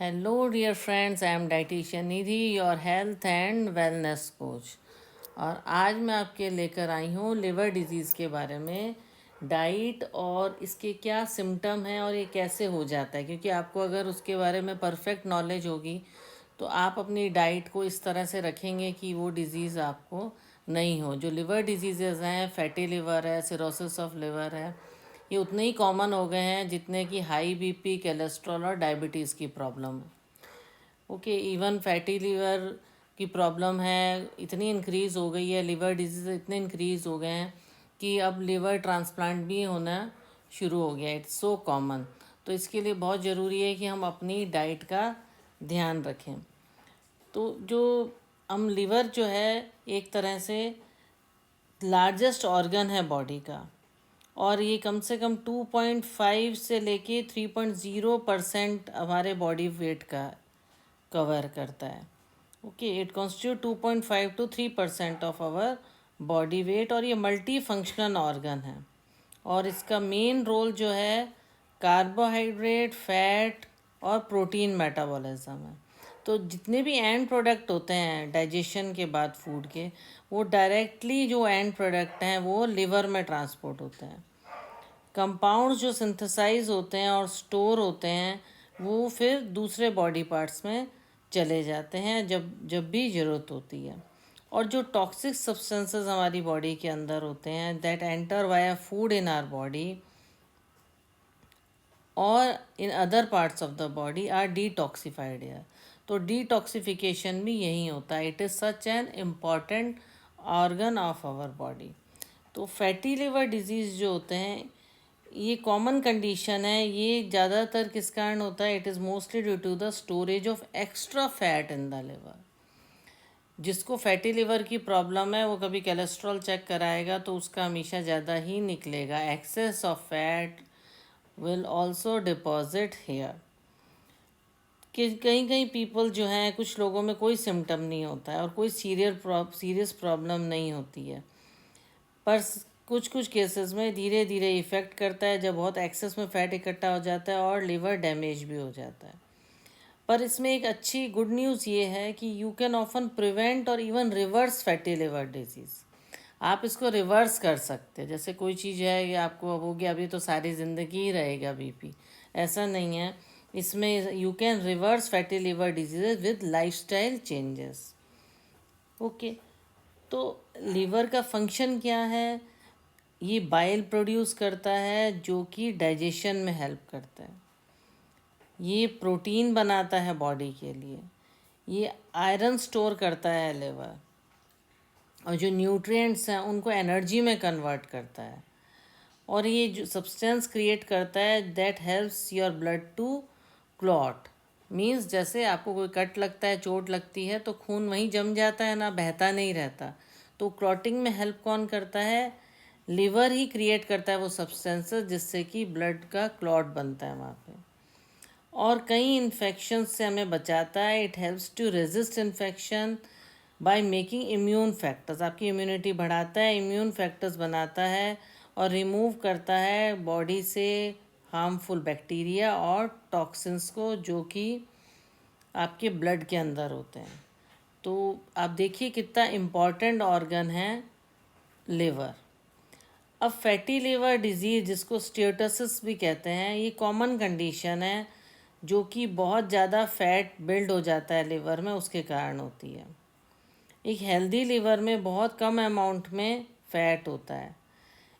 Hello dear friends, I am dietitian Nidhi, your health and wellness coach. और आज मैं आपके लेकर आई हूँ लिवर डिजीज़ के बारे में। डाइट और इसके क्या सिम्टम हैं और ये कैसे हो जाता है, क्योंकि आपको अगर उसके बारे में परफेक्ट नॉलेज होगी तो आप अपनी डाइट को इस तरह से रखेंगे कि वो डिज़ीज़ आपको नहीं हो। जो लिवर डिजीज़ेज़ हैं, फैटी लिवर है, सिरोसिस ऑफ लिवर है, ये उतने ही कॉमन हो गए हैं जितने कि हाई बीपी, कोलेस्ट्रॉल और डायबिटीज़ की प्रॉब्लम है। ओके, इवन फैटी लीवर की प्रॉब्लम है, इतनी इंक्रीज़ हो गई है, लिवर डिजीज़ इतने इंक्रीज़ हो गए हैं कि अब लिवर ट्रांसप्लांट भी होना शुरू हो गया। It's so common. तो इसके लिए बहुत ज़रूरी है कि हम अपनी डाइट का ध्यान रखें। तो जो हम लिवर जो है एक तरह से लार्जेस्ट ऑर्गन है बॉडी का, और ये कम से कम 2.5 से लेके 3.0% हमारे बॉडी वेट का कवर करता है। Okay, it constitute 2.5 to 3% of our body weight, और ये मल्टी फंक्शनल ऑर्गन है। और इसका मेन रोल जो है कार्बोहाइड्रेट, फैट और प्रोटीन मेटाबॉलिज्म है। तो जितने भी एंड प्रोडक्ट होते हैं डाइजेशन के बाद फूड के, वो डायरेक्टली जो एंड प्रोडक्ट हैं वो लिवर में ट्रांसपोर्ट होते हैं। कंपाउंड्स जो सिंथेसाइज होते हैं और स्टोर होते हैं वो फिर दूसरे बॉडी पार्ट्स में चले जाते हैं जब जब भी ज़रूरत होती है। और जो टॉक्सिक सब्सटेंसेस हमारी बॉडी के अंदर होते हैं that enter via food in our body और in other parts of the body are detoxified air. तो डिटॉक्सिफिकेशन भी यही होता है। It is such an important organ of our body. तो फैटी लिवर डिजीज़ जो होते हैं ये कॉमन कंडीशन है। ये ज़्यादातर किस कारण होता है? It is mostly due to the storage of extra fat in the liver. जिसको फैटी लिवर की प्रॉब्लम है वो कभी कोलेस्ट्रॉल चेक कराएगा तो उसका हमेशा ज़्यादा ही निकलेगा। Excess of fat will also deposit here. कि कई कई पीपल जो हैं, कुछ लोगों में कोई सिम्टम नहीं होता है और कोई सीरियस प्रॉब्लम नहीं होती है, पर कुछ कुछ केसेस में धीरे धीरे इफ़ेक्ट करता है जब बहुत एक्सेस में फ़ैट इकट्ठा हो जाता है और लिवर डैमेज भी हो जाता है। पर इसमें एक अच्छी गुड न्यूज़ ये है कि यू कैन ऑफन प्रिवेंट और even reverse fatty liver disease. आप इसको रिवर्स कर सकते हैं। जैसे कोई चीज़ है कि आपको अब हो गया, अभी तो सारी ज़िंदगी ही रहेगा बीपी, ऐसा नहीं है। इसमें you can reverse fatty liver disease with lifestyle changes. Okay, तो लीवर का फंक्शन क्या है? ये बाइल प्रोड्यूस करता है जो कि डाइजेशन में हेल्प करता है। ये प्रोटीन बनाता है बॉडी के लिए। ये आयरन स्टोर करता है लिवर, और जो न्यूट्रिएंट्स हैं उनको एनर्जी में कन्वर्ट करता है। और ये जो सब्सटेंस क्रिएट करता है that helps your blood to clot. Means जैसे आपको कोई कट लगता है, चोट लगती है, तो खून वहीं जम जाता है ना, बहता नहीं रहता। तो क्लॉटिंग में हेल्प कौन करता है? लिवर ही क्रिएट करता है वो सब्सटेंसेस जिससे कि ब्लड का क्लॉट बनता है वहाँ पे। और कई इन्फेक्शन से हमें बचाता है। It helps to resist infection by making immune factors. आपकी इम्यूनिटी बढ़ाता है, इम्यून फैक्टर्स बनाता है और रिमूव करता है बॉडी से हार्मफुल बैक्टीरिया और टॉक्सिन्स को जो कि आपके ब्लड के अंदर होते हैं। तो आप देखिए कितना इम्पॉर्टेंट ऑर्गन है लिवर। अब फैटी लिवर डिजीज़, जिसको स्टेटोसिस भी कहते हैं, ये कॉमन कंडीशन है जो कि बहुत ज़्यादा फैट बिल्ड हो जाता है लिवर में, उसके कारण होती है। एक हेल्दी लिवर में बहुत कम अमाउंट में फैट होता है।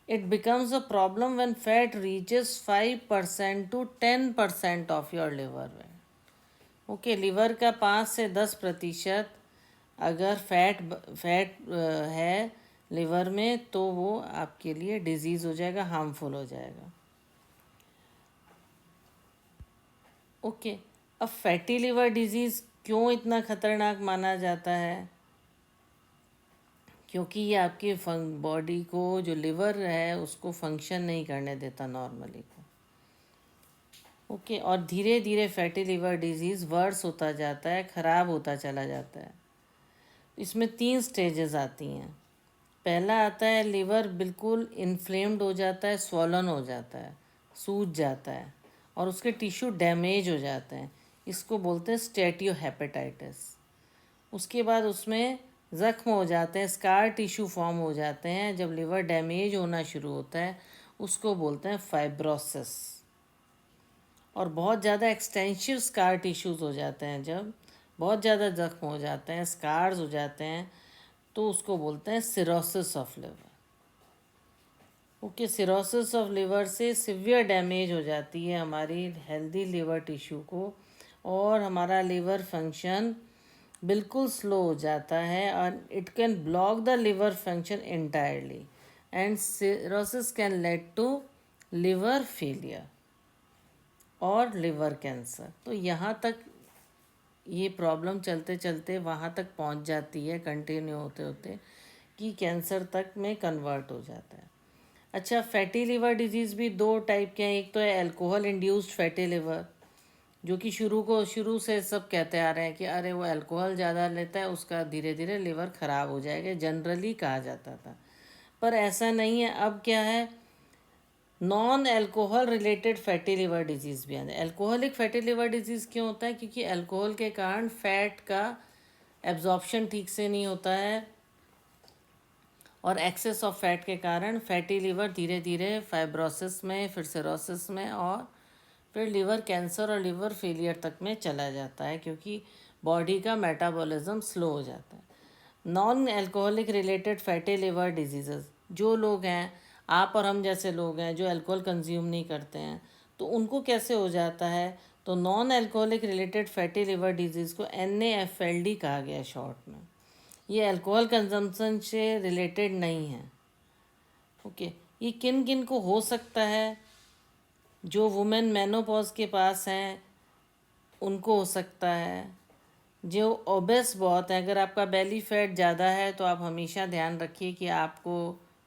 It becomes a problem when fat reaches 5% to 10% of your liver weight. Okay, liver का 5 से 10% अगर फैट है लिवर में तो वो आपके लिए डिजीज़ हो जाएगा, हार्मफुल हो जाएगा। ओके, अब फैटी लिवर डिजीज़ क्यों इतना ख़तरनाक माना जाता है? क्योंकि ये आपके बॉडी को, जो लिवर है उसको फंक्शन नहीं करने देता नॉर्मली को। ओके, और धीरे धीरे फैटी लिवर डिजीज़ वर्स होता जाता है, ख़राब होता चला जाता है। इसमें 3 स्टेजेस आती हैं। पहला आता है लिवर बिल्कुल इन्फ्लेम्ड हो जाता है, स्वॉलन हो जाता है, सूज जाता है और उसके टिश्यू डैमेज हो जाते हैं। इसको बोलते हैं स्टेटियोहेपेटाइटिस। उसके बाद उसमें ज़ख्म हो जाते हैं, स्कार टिश्यू फॉर्म हो जाते हैं। जब लिवर डैमेज होना शुरू होता है उसको बोलते हैं फाइब्रोसिस। और बहुत ज़्यादा एक्सटेंसिव स्कार टिश्यूज़ हो जाते हैं, जब बहुत ज़्यादा ज़ख्म हो जाते हैं, स्कार्स हो जाते हैं, तो उसको बोलते हैं cirrhosis of liver. Okay, cirrhosis of liver से सिवियर डैमेज हो जाती है हमारी हेल्दी लिवर टिश्यू को, और हमारा लिवर फंक्शन बिल्कुल स्लो हो जाता है, और it can block the liver function entirely, and cirrhosis can lead to liver failure और लिवर कैंसर। तो यहाँ तक ये प्रॉब्लम चलते चलते वहाँ तक पहुँच जाती है, कंटिन्यू होते होते, कि कैंसर तक में कन्वर्ट हो जाता है। अच्छा, फैटी लिवर डिजीज़ भी दो टाइप के हैं। एक तो है अल्कोहल इंड्यूस्ड फैटी लिवर, जो कि शुरू से सब कहते आ रहे हैं कि अरे वो अल्कोहल ज़्यादा लेता है, उसका धीरे धीरे लिवर ख़राब हो जाएगा, जनरली कहा जाता था। पर ऐसा नहीं है। अब क्या है, non alcohol related fatty liver disease भी है। अल्कोहलिक फैटी लिवर डिजीज़ क्यों होता है? क्योंकि अल्कोहल के कारण फैट का एब्जॉर्प्शन ठीक से नहीं होता है, और एक्सेस ऑफ फैट के कारण फैटी लिवर धीरे धीरे फाइब्रोसिस में, फिर सिरोसिस में, और फिर लिवर कैंसर और लिवर फेलियर तक में चला जाता है, क्योंकि बॉडी का मेटाबॉलिज्म स्लो हो जाता है। Non alcoholic related fatty liver diseases, जो लोग हैं, आप और हम जैसे लोग हैं जो अल्कोहल कंज्यूम नहीं करते हैं, तो उनको कैसे हो जाता है? तो non alcoholic related fatty liver disease को NAFLD कहा गया है शॉर्ट में। ये अल्कोहल कंजम्पशन से रिलेटेड नहीं है। ओके, ये किन किन को हो सकता है? जो वुमेन मेनोपॉज के पास हैं उनको हो सकता है। जो ओबेस बहुत है, अगर आपका बेली फैट ज़्यादा है तो आप हमेशा ध्यान रखिए कि आपको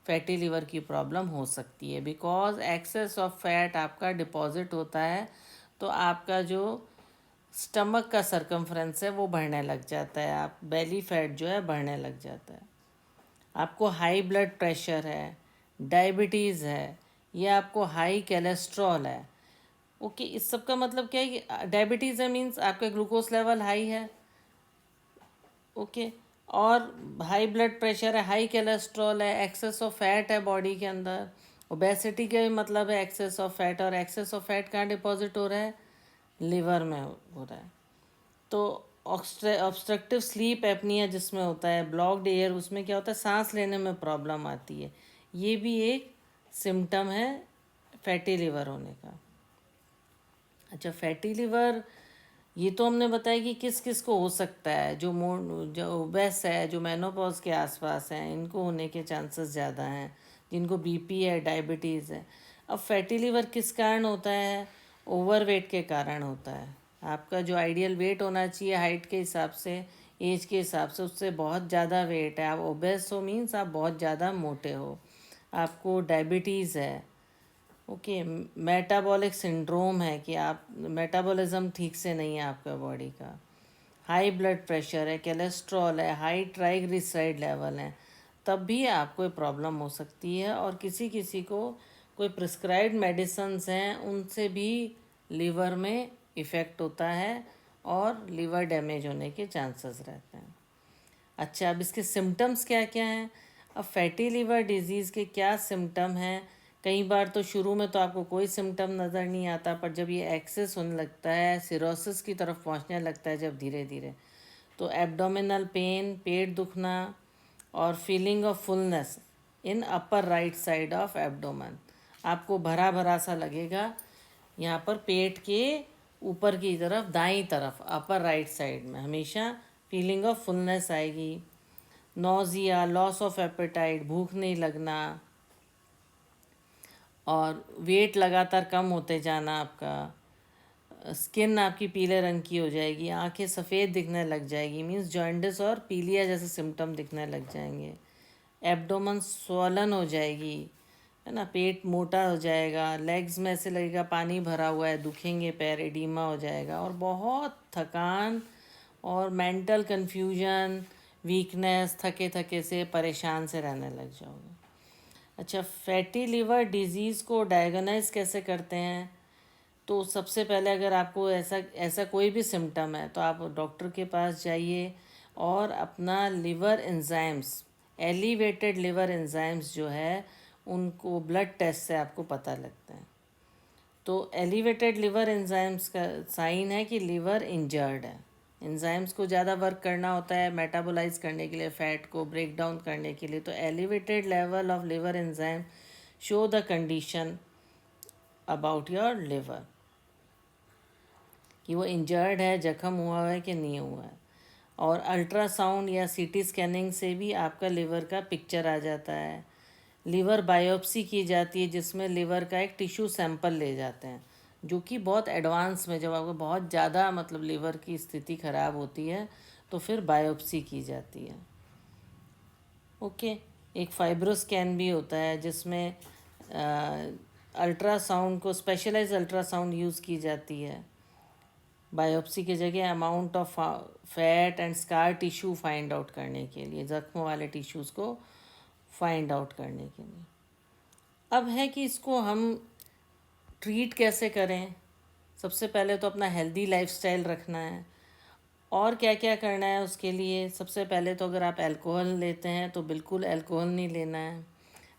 फैटी लिवर की प्रॉब्लम हो सकती है, बिकॉज एक्सेस ऑफ फैट आपका डिपॉजिट होता है, तो आपका जो स्टमक का सरकमफ्रेंस है वो बढ़ने लग जाता है, आप बेली फैट जो है बढ़ने लग जाता है। आपको हाई ब्लड प्रेशर है, डायबिटीज़ है, या आपको हाई कोलेस्ट्रॉल है। ओके, इस सब का मतलब क्या है कि डायबिटीज़ है मीन्स आपका ग्लूकोज लेवल हाई है। ओके, और हाई ब्लड प्रेशर है, हाई कोलेस्ट्रॉल है, एक्सेस ऑफ फैट है बॉडी के अंदर। ओबेसिटी का भी मतलब है एक्सेस ऑफ फैट, और एक्सेस ऑफ फैट कहाँ डिपॉजिट हो रहा है? लिवर में हो रहा है। तो ऑब्स्ट्रक्टिव स्लीप एपनिया जिसमें होता है, ब्लॉक्ड एयर, उसमें क्या होता है, सांस लेने में प्रॉब्लम आती है। ये भी एक सिम्टम है फैटी लिवर होने का। अच्छा, फैटी लिवर ये तो हमने बताया कि किस किस को हो सकता है। जो ओबेस है, जो मेनोपॉज के आसपास हैं, इनको होने के चांसेस ज़्यादा हैं, जिनको बीपी है, डायबिटीज़ है। अब फैटी लिवर किस कारण होता है? ओवरवेट के कारण होता है। आपका जो आइडियल वेट होना चाहिए हाइट के हिसाब से, एज के हिसाब से, उससे बहुत ज़्यादा वेट है, आप ओबेस हो मीन्स आप बहुत ज़्यादा मोटे हो, आपको डायबिटीज़ है। ओके, मेटाबॉलिक सिंड्रोम है कि आप मेटाबॉलिज्म ठीक से नहीं है आपका बॉडी का, हाई ब्लड प्रेशर है, कोलेस्ट्रॉल है, हाई ट्राइग्लिसराइड लेवल है, तब भी आपको प्रॉब्लम हो सकती है। और किसी किसी को कोई प्रिस्क्राइब्ड मेडिसिन्स हैं, उनसे भी लिवर में इफ़ेक्ट होता है और लिवर डैमेज होने के चांसेस रहते हैं। अच्छा, अब इसके सिम्टम्स क्या क्या हैं? अब फैटी लिवर डिजीज़ के क्या सिम्टम हैं? कई बार तो शुरू में तो आपको कोई सिम्टम नज़र नहीं आता, पर जब ये एक्सेस होने लगता है, सिरोसिस की तरफ पहुंचने लगता है जब धीरे धीरे, तो एब्डोमिनल पेन, पेट दुखना, और feeling of fullness in upper right side of abdomen, आपको भरा भरा सा लगेगा यहाँ पर पेट के ऊपर की तरफ, दाईं तरफ, अपर राइट साइड में हमेशा फीलिंग ऑफ फुलनेस आएगी। नोज़िया, लॉस ऑफ एपेटाइट, भूख नहीं लगना, और वेट लगातार कम होते जाना, आपका स्किन आपकी पीले रंग की हो जाएगी, आंखें सफ़ेद दिखने लग जाएगी, मीन्स जॉन्डिस और पीलिया जैसे सिम्टम दिखने लग जाएंगे। एब्डोमन स्वॉलन हो जाएगी, है ना, पेट मोटा हो जाएगा, लेग्स में ऐसे लगेगा पानी भरा हुआ है, दुखेंगे पैर, एडीमा हो जाएगा, और बहुत थकान और मेंटल कन्फ्यूजन, वीकनेस, थके थके से परेशान से रहने लग जाओगे। अच्छा, फैटी लिवर डिजीज़ को डायग्नोज कैसे करते हैं? तो सबसे पहले अगर आपको ऐसा ऐसा कोई भी सिम्टम है तो आप डॉक्टर के पास जाइए और अपना liver enzymes, elevated liver enzymes जो है उनको ब्लड टेस्ट से आपको पता लगता है। तो एलिवेटेड लिवर एंजाइम्स का साइन है कि लिवर इंजर्ड है। एंजाइम्स को ज़्यादा वर्क करना होता है मेटाबोलाइज करने के लिए, फैट को ब्रेक डाउन करने के लिए। तो elevated level of liver enzyme show the condition about your liver, कि वो इंजर्ड है, जख्म हुआ है कि नहीं हुआ है। और अल्ट्रासाउंड या सीटी स्कैनिंग से भी आपका लिवर का पिक्चर आ जाता है। लिवर बायोप्सी की जाती है जिसमें लिवर का एक टिश्यू सैंपल ले जाते हैं, जो कि बहुत एडवांस में, जब आपको बहुत ज़्यादा मतलब लिवर की स्थिति ख़राब होती है तो फिर बायोप्सी की जाती है। ओके। एक फाइब्रोस्कैन भी होता है जिसमें अल्ट्रासाउंड को, स्पेशलाइज अल्ट्रासाउंड यूज़ की जाती है बायोप्सी की जगह, amount of fat and scar tissue find out करने के लिए, जख्म वाले टिश्यूज़ को फाइंड आउट करने के लिए। अब है कि इसको हम ट्रीट कैसे करें। सबसे पहले तो अपना हेल्दी लाइफस्टाइल रखना है। और क्या क्या करना है उसके लिए, सबसे पहले तो अगर आप अल्कोहल लेते हैं तो बिल्कुल अल्कोहल नहीं लेना है।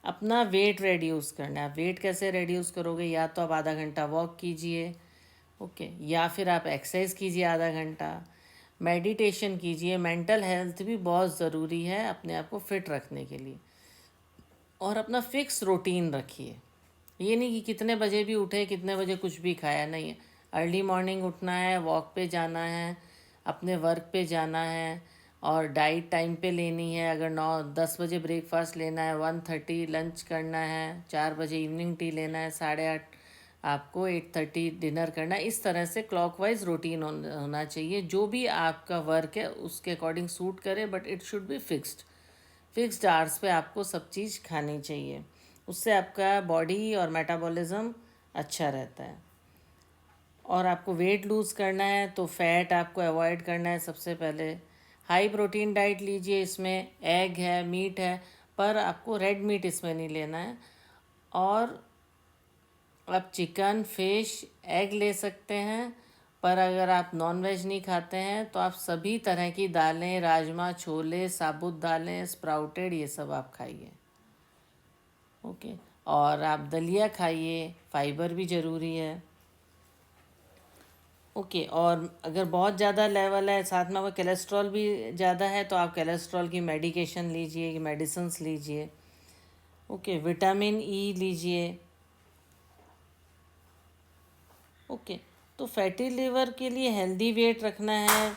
अपना वेट रिड्यूस करना है। वेट कैसे रिड्यूस करोगे, या तो आप आधा घंटा वॉक कीजिए, ओके, या फिर आप एक्सरसाइज कीजिए आधा घंटा, मेडिटेशन कीजिए। मेंटल हेल्थ भी बहुत ज़रूरी है अपने आप को फिट रखने के लिए। और अपना फिक्स रूटीन रखिए। ये नहीं कि कितने बजे भी उठे, कितने बजे कुछ भी खाया, नहीं है। अर्ली मॉर्निंग उठना है, वॉक पे जाना है, अपने वर्क पे जाना है, और डाइट टाइम पे लेनी है। अगर 9-10 बजे ब्रेकफास्ट लेना है, 1:30 लंच करना है, 4 बजे इवनिंग टी लेना है, 8:30 आपको 8:30 डिनर करना है। इस तरह से क्लॉकवाइज रूटीन होना चाहिए। जो भी आपका वर्क है उसके अकॉर्डिंग सूट करे, but it should be fixed hours पे आपको सब चीज़ खानी चाहिए। उससे आपका बॉडी और मेटाबॉलिज्म अच्छा रहता है। और आपको वेट लूज़ करना है तो फैट आपको अवॉइड करना है सबसे पहले। हाई प्रोटीन डाइट लीजिए, इसमें एग है, मीट है, पर आपको रेड मीट इसमें नहीं लेना है। और आप चिकन, फिश, एग ले सकते हैं, पर अगर आप नॉन वेज नहीं खाते हैं तो आप सभी तरह की दालें, राजमा, छोले, साबुत दालें, स्प्राउटेड, ये सब आप खाइए, ओके। और आप दलिया खाइए, फाइबर भी ज़रूरी है, ओके। और अगर बहुत ज़्यादा लेवल है, साथ में अगर कोलेस्ट्रॉल भी ज़्यादा है, तो आप कोलेस्ट्रॉल की मेडिकेशन लीजिए, मेडिसिन्स लीजिए, ओके। विटामिन ई लीजिए, ओके। तो फैटी लिवर के लिए हेल्दी वेट रखना है।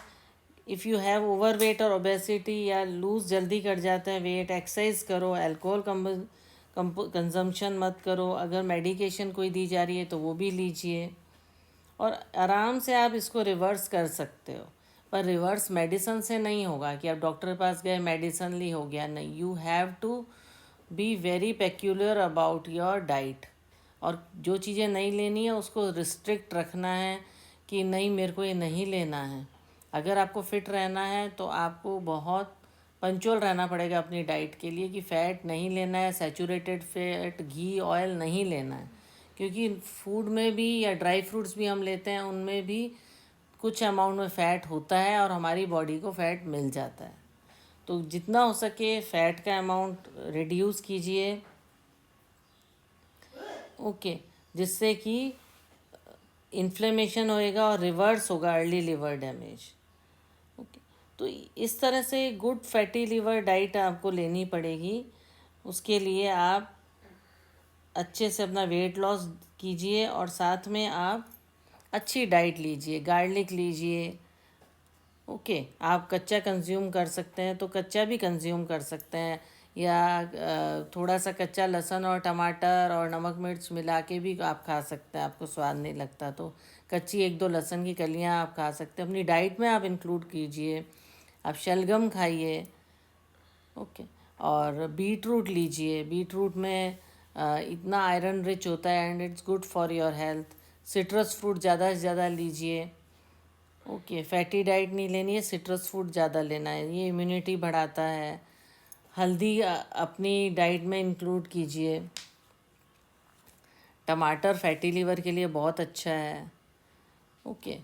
If you have over weight और ओबेसिटी, या लूज़ जल्दी कर जाते हैं वेट, एक्सरसाइज करो, अल्कोहल कंजम्पशन मत करो। अगर मेडिकेशन कोई दी जा रही है तो वो भी लीजिए, और आराम से आप इसको रिवर्स कर सकते हो। पर रिवर्स मेडिसन से नहीं होगा कि आप डॉक्टर के पास गए, मेडिसन ली, हो गया, नहीं। You have to be very peculiar about your diet, और जो चीज़ें नहीं लेनी है उसको रिस्ट्रिक्ट रखना है कि नहीं, मेरे को ये नहीं लेना है। अगर आपको फिट रहना है तो आपको बहुत पंचुअल रहना पड़ेगा अपनी डाइट के लिए, कि फ़ैट नहीं लेना है, सैचुरेटेड फैट, घी, ऑयल नहीं लेना है। क्योंकि फूड में भी, या ड्राई फ्रूट्स भी हम लेते हैं, उनमें भी कुछ अमाउंट में फ़ैट होता है और हमारी बॉडी को फ़ैट मिल जाता है। तो जितना हो सके फ़ैट का अमाउंट रिड्यूस कीजिए, ओके, जिससे कि इन्फ्लेमेशन होएगा और रिवर्स होगा अर्ली लिवर डैमेज, ओके। तो इस तरह से गुड फैटी लिवर डाइट आपको लेनी पड़ेगी। उसके लिए आप अच्छे से अपना वेट लॉस कीजिए, और साथ में आप अच्छी डाइट लीजिए, गार्लिक लीजिए, ओके। आप कच्चा कंज्यूम कर सकते हैं तो कच्चा भी कंज्यूम कर सकते हैं, या थोड़ा सा कच्चा लहसुन और टमाटर और नमक मिर्च मिला के भी आप खा सकते हैं। आपको स्वाद नहीं लगता तो कच्ची 1-2 लहसुन की कलियां आप खा सकते हैं, अपनी डाइट में आप इंक्लूड कीजिए। आप शलगम खाइए, ओके। और बीट रूट लीजिए, बीट रूट में इतना आयरन रिच होता है and it's good for your health. Citrus fruit ज़्यादा से ज़्यादा लीजिए, ओके। फैटी डाइट नहीं लेनी है, सिट्रस फ्रूट ज़्यादा लेना है, ये इम्यूनिटी बढ़ाता है। हल्दी अपनी डाइट में इंक्लूड कीजिए। टमाटर फैटी लीवर के लिए बहुत अच्छा है। ओके,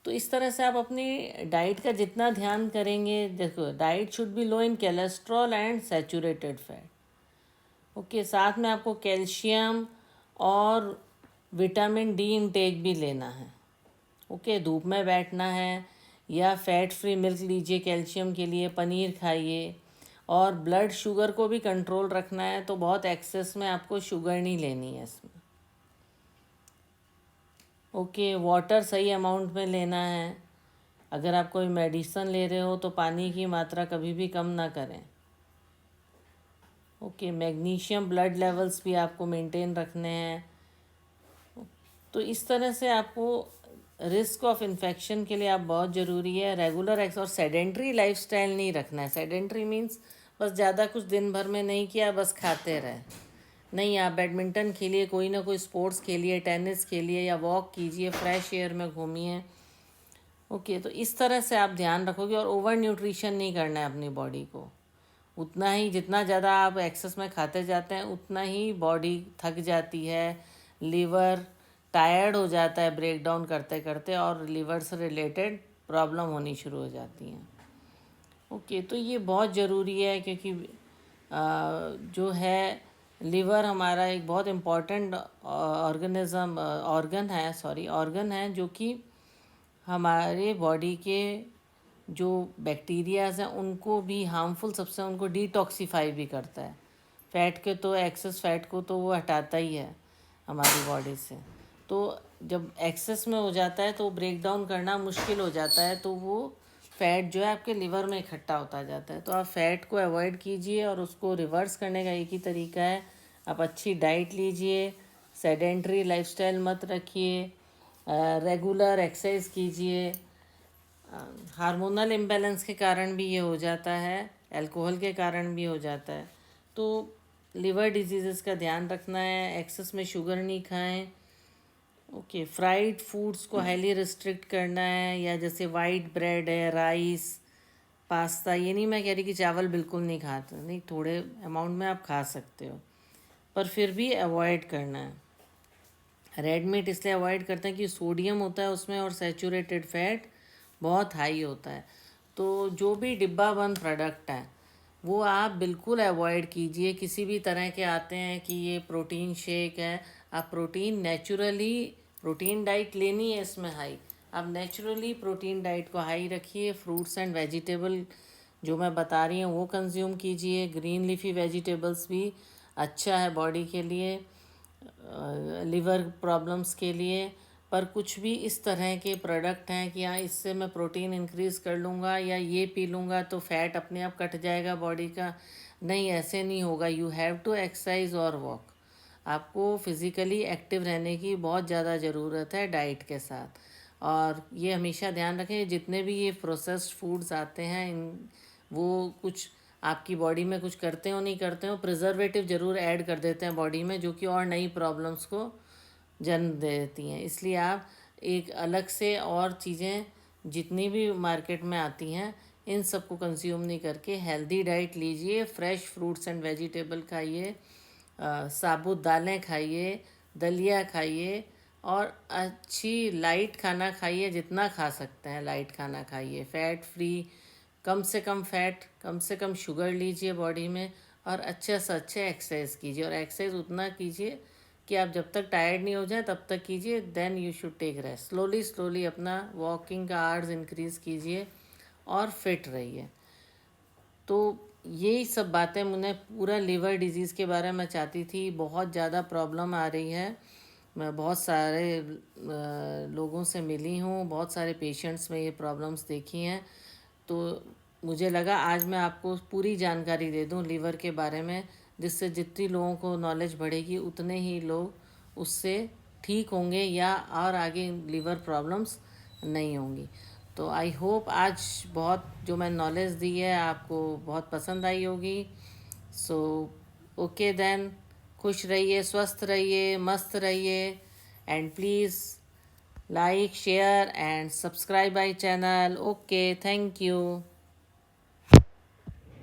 तो इस तरह से आप अपनी डाइट का जितना ध्यान करेंगे, देखो diet should be low in cholesterol and saturated fat. Okay, साथ में आपको कैल्शियम और विटामिन डी इनटेक भी लेना है। ओके, धूप में बैठना है या फैट फ्री मिल्क लीजिए कैल्शियम के लिए, पनीर खाइए। और ब्लड शुगर को भी कंट्रोल रखना है, तो बहुत एक्सेस में आपको शुगर नहीं लेनी है इसमें। ओके, वाटर सही अमाउंट में लेना है। अगर आप कोई मेडिसिन ले रहे हो तो पानी की मात्रा कभी भी कम ना करें। ओके, मैग्नीशियम ब्लड लेवल्स भी आपको मेंटेन रखने हैं। तो इस तरह से आपको रिस्क ऑफ इन्फेक्शन के लिए आप बहुत ज़रूरी है रेगुलर एक्स और सेडेंट्री लाइफस्टाइल नहीं रखना है। सेडेंट्री मीन्स बस ज़्यादा कुछ दिन भर में नहीं किया, बस खाते रहे। नहीं, आप बैडमिंटन खेलिए, कोई ना कोई स्पोर्ट्स खेलिए, टेनिस खेलिए या वॉक कीजिए, फ्रेश एयर में घूमिए। ओके, तो इस तरह से आप ध्यान रखोगे। और ओवर न्यूट्रिशन नहीं करना है अपनी बॉडी को। उतना ही जितना ज़्यादा आप एक्सेस में खाते जाते हैं उतना ही बॉडी थक जाती है, लीवर टायर्ड हो जाता है ब्रेक डाउन करते करते, और लीवर से रिलेटेड प्रॉब्लम होनी शुरू हो जाती हैं। ओके, तो ये बहुत ज़रूरी है क्योंकि जो है लीवर हमारा एक बहुत इम्पॉर्टेंट ऑर्गन है जो कि हमारे बॉडी के जो बैक्टीरियाज हैं उनको भी हार्मफुल सबसे उनको डिटॉक्सिफाई भी करता है। फैट के तो एक्सेस फैट को तो वो हटाता ही है हमारी बॉडी से। तो जब एक्सेस में हो जाता है तो ब्रेक डाउन करना मुश्किल हो जाता है, तो वो फैट जो है आपके लिवर में इकट्ठा होता जाता है। तो आप फैट को अवॉइड कीजिए और उसको रिवर्स करने का एक ही तरीका है, आप अच्छी डाइट लीजिए, सेडेंट्री लाइफस्टाइल मत रखिए, रेगुलर एक्सरसाइज कीजिए। हार्मोनल इम्बैलेंस के कारण भी ये हो जाता है, अल्कोहल के कारण भी हो जाता है। तो लिवर डिजीज़ का ध्यान रखना है, एक्सेस में शुगर नहीं खाएं। ओके, फ्राइड फूड्स को हाईली रिस्ट्रिक्ट करना है, या जैसे वाइट ब्रेड है, राइस, पास्ता। ये नहीं मैं कह रही कि चावल बिल्कुल नहीं खाते, नहीं, थोड़े अमाउंट में आप खा सकते हो, पर फिर भी अवॉइड करना है। रेड मीट इसलिए अवॉइड करते हैं कि सोडियम होता है उसमें और सैचुरेटेड फैट बहुत हाई होता है। तो जो भी डिब्बा बंद प्रोडक्ट हैं वो आप बिल्कुल अवॉइड कीजिए। किसी भी तरह के आते हैं कि ये प्रोटीन शेक है, आप प्रोटीन नेचुरली प्रोटीन डाइट लेनी है इसमें हाई, आप नेचुरली प्रोटीन डाइट को हाई रखिए। फ्रूट्स एंड वेजिटेबल जो मैं बता रही हूँ वो कंज्यूम कीजिए। ग्रीन लीफी वेजिटेबल्स भी अच्छा है बॉडी के लिए, लिवर प्रॉब्लम्स के लिए। पर कुछ भी इस तरह के प्रोडक्ट हैं कि हाँ इससे मैं प्रोटीन इंक्रीज़ कर लूँगा या ये पी लूँगा तो फैट अपने आप कट जाएगा बॉडी का, नहीं, ऐसे नहीं होगा। यू हैव टू एक्सरसाइज और वॉक। आपको फिज़िकली एक्टिव रहने की बहुत ज़्यादा ज़रूरत है डाइट के साथ। और ये हमेशा ध्यान रखें जितने भी ये प्रोसेस्ड फूड्स आते हैं वो कुछ आपकी बॉडी में कुछ करते हो नहीं करते हो, प्रिजर्वेटिव ज़रूर ऐड कर देते हैं बॉडी में, जो कि और नई प्रॉब्लम्स को जन्म देती हैं। इसलिए आप एक अलग से और चीज़ें जितनी भी मार्केट में आती हैं इन सबको कंज्यूम नहीं करके हेल्दी डाइट लीजिए। फ्रेश फ्रूट्स एंड वेजिटेबल खाइए, साबुत दालें खाइए, दलिया खाइए, और अच्छी लाइट खाना खाइए, जितना खा सकते हैं लाइट खाना खाइए। फैट फ्री, कम से कम फैट, कम से कम शुगर लीजिए बॉडी में, और अच्छे से अच्छे एक्सरसाइज कीजिए। और एक्सरसाइज उतना कीजिए कि आप जब तक टायर्ड नहीं हो जाए तब तक कीजिए, then you should take rest. Slowly slowly अपना वॉकिंग का आवर्स इंक्रीज़ कीजिए और फिट रहिए। तो यही सब बातें मुझे पूरा लिवर डिजीज़ के बारे में चाहती थी। बहुत ज़्यादा प्रॉब्लम आ रही है, मैं बहुत सारे लोगों से मिली हूँ, बहुत सारे पेशेंट्स में ये प्रॉब्लम्स देखी हैं। तो मुझे लगा आज मैं आपको पूरी जानकारी दे दूं लिवर के बारे में, जिससे जितनी लोगों को नॉलेज बढ़ेगी उतने ही लोग उससे ठीक होंगे या और आगे लिवर प्रॉब्लम्स नहीं होंगी। तो आई होप आज बहुत जो मैं नॉलेज दी है आपको बहुत पसंद आई होगी। सो ओके देन, खुश रहिए, स्वस्थ रहिए, मस्त रहिए, and please like, share and subscribe my channel. Okay, thank you.